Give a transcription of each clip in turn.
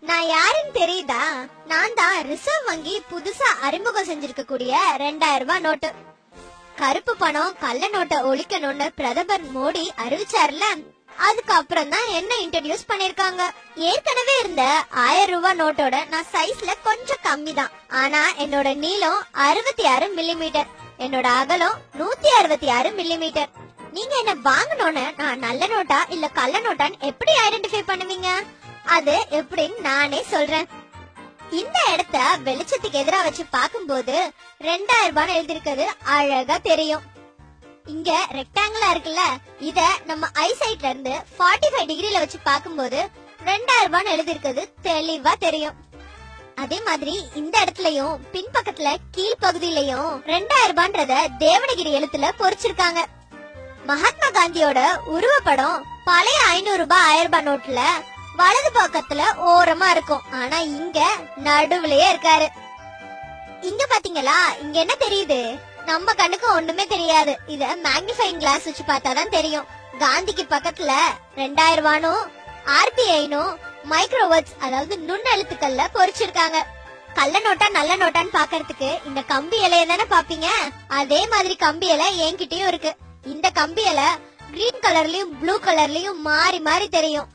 நான் யாருன்னு தெரியுதா? நான் தான் ரிசர்வ் வங்கி புதுசா அறிமுகம் செஞ்சிருக்க கூடிய 2000 ரூபாய் நோட்டு. கருப்பு பணம் கள்ள நோட்டை ஒழிக்கணும்னு பிரதமர் மோடி அறிவிச்சார்ல, அதுக்கப்புறம் தான் என்ன இன்ட்ரோடியூஸ் பண்ணிருக்காங்க. ஏற்கனவே இருந்த 1000 ரூபாய் நோட்டோட நான் சைஸ்ல கொஞ்சம் கம்மி தான். ஆனா என்னோட நீளம் 66 மில்லிமீட்டர், என்னோட அகலம் 166 மில்லிமீட்டர். நீங்க என்ன வாங்கணும்னு நான் நல்ல நோட்டா இல்ல கள்ள நோட்டான்னு எப்படி ஐடென்டிஃபை பண்ணுவீங்க? அது எப்படின்னு நானே சொல்றேன். இந்த இடத்த வெளிச்சத்துக்கு எதிரா வச்சு பாக்கும்போது 2000 ரூபாய் எழுதிருக்கிறது அழகா தெரியும். இங்க ரெக்டாங்கிளா இருக்குல்ல, இத நம்ம ஐசைட்ல இருந்து 45 டிகிரில வச்சு பாக்கும்போது 2000 ரூபாய் எழுதிருக்கிறது தெளிவா தெரியும். அதே மாதிரி இந்த இடத்துலயும் பின்பக்கத்துல கீழ்பகுதியிலயும் 2000 ரூபான்றத தேவனகிரி எழுத்துல பொறிச்சிருக்காங்க. மகாத்மா காந்தியோட உருவப்படம் பழைய 500 ரூபாய் 1000 ரூபாய் நோட்ல வலது பக்கத்துல ஓரமா இருக்கும். ஆனா இங்க நடுவுலயே இருக்காரு. இங்க பாத்தீங்களா, இங்க என்ன தெரியுது? நம்ம கண்ணுக்கு ஒண்ணுமே தெரியாது. இத மேக்னிஃபைங் கிளாஸ் வச்சு பார்த்தாதான் தெரியும். காந்திக்கு பக்கத்துல 2000 ரூபாயும் ஆர்பிஐனும் மைக்ரோவேர்ட்ஸ் அதாவது நுண் எழுத்துக்கள்ல பொறிச்சிருக்காங்க. கள்ள நோட்டா நல்ல நோட்டான்னு பாக்கிறதுக்கு இந்த கம்பி இலைய தானே பாப்பீங்க. அதே மாதிரி கம்பி இலை என்கிட்டயும் இருக்கு. இந்த கம்பி இலை கிரீன் கலர்லயும் ப்ளூ கலர்லயும் மாறி மாறி தெரியும்.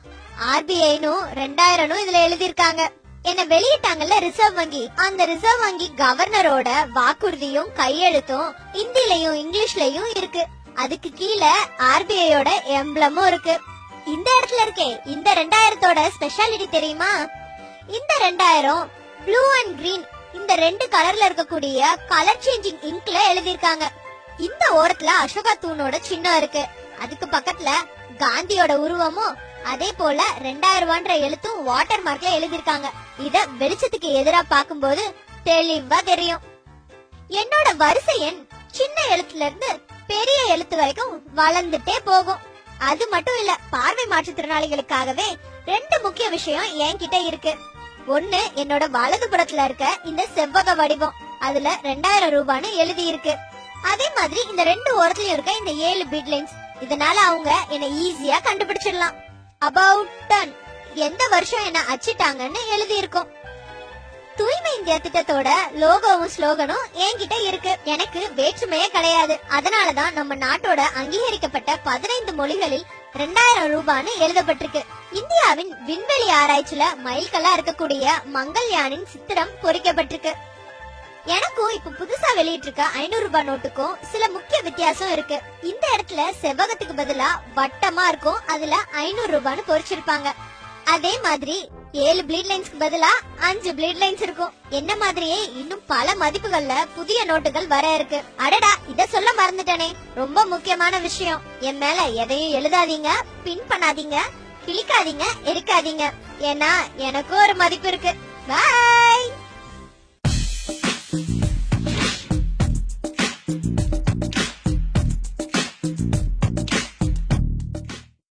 ஆர்பிஐனும் 2000 இதுல எழுதிருக்காங்க. என்ன வெளியிட்டாங்கல்ல ரிசர்வ் வங்கி, அந்த ரிசர்வ் வங்கி கவர்னரோட வாக்குறுதியும் கையெழுத்தும் ஹிந்திலயும் இங்கிலீஷ்லயும் இருக்கு. அதுக்கு கீழே ஆர்பிஐயோட எம்ப்ளமும் இருக்கு. இந்த இடத்துல இருக்கே இந்த 2000 ஸ்பெஷாலிட்டி தெரியுமா? இந்த 2000 ப்ளூ அண்ட் கிரீன் இந்த 2 கலர்ல இருக்கக்கூடிய கலர் சேஞ்சிங் இங்க்ல எழுதிருக்காங்க. இந்த ஓரத்துல அசோகா தூணோட சின்னம் இருக்கு. அதுக்கு பக்கத்துல காந்தியோட உருவமும் அதே போல 2000 ரூபான்ற எழுத்தும் வாட்டர் மார்க்ல எழுதிருக்காங்க. இத வெளிச்சத்துக்கு எதிரா பாக்கும்போது தெளிவா தெரியும். என்னோட வரிசை எண் சின்ன எழுத்துல இருந்து பெரிய எழுத்து வரைக்கும் வளர்ந்துட்டே போகும். அது மட்டும் இல்ல, பார்வை மாற்றுத்திறனாளிகளுக்காகவே 2 முக்கிய விஷயம் என்கிட்ட இருக்கு. ஒண்ணு, என்னோட வலது புறத்துல இருக்க இந்த செவ்வக வடிவம், அதுல 2000 ரூபான்னு எழுதி இருக்கு. அதே மாதிரி இந்த 2 ஓரத்துலயும் இருக்க இந்த 7 பீட் லைன்ஸ், இதனால அவங்க என்ன ஈஸியா கண்டுபிடிச்சிடலாம். அபவுட் டன் எந்த வருஷம் என்ன அச்சிட்டாங்கன்னு எழுதி இருக்கும். தூய்மை இந்தியா திட்டத்தோட லோகோவும் ஸ்லோகனும் என்கிட்ட இருக்கு. எனக்கு வேற்றுமையே கிடையாது. அதனாலதான் நம்ம நாட்டோட அங்கீகரிக்கப்பட்ட 15 மொழிகளில் 2000 ரூபான்னு எழுதப்பட்டிருக்கு. இந்தியாவின் விண்வெளி ஆராய்ச்சியில மைல்கல்லா இருக்கக்கூடிய மங்கள்யானின் சித்திரம் பொறிக்கப்பட்டிருக்கு. எனக்கும் இப்ப புதுசா வெளியிட்டு இருக்க 500 ரூபாய் நோட்டுக்கும் சில முக்கிய வித்தியாசம் இருக்கு. இந்த இடத்துல செவ்வகத்துக்கு பதிலா வட்டமா இருக்கும், அதுல 500 ரூபான்னு பொறிச்சிருப்பாங்க. அதே மாதிரி 7 ப்ளீட் லைன்ஸ்க்கு பதிலா 5 ப்ளீட் லைன்ஸ் இருக்கும். என்ன மாதிரியே இன்னும் பல மதிப்புகள்ல புதிய நோட்டுகள் வர இருக்கு. அடடா, இத சொல்ல மறந்துட்டனே, ரொம்ப முக்கியமான விஷயம். என் மேல எதையும் எழுதாதீங்க, பின் பண்ணாதீங்க, கிளிக்காதீங்க, எடுக்காதீங்க. ஏன்னா எனக்கும் ஒரு மதிப்பு இருக்கு. பாய்.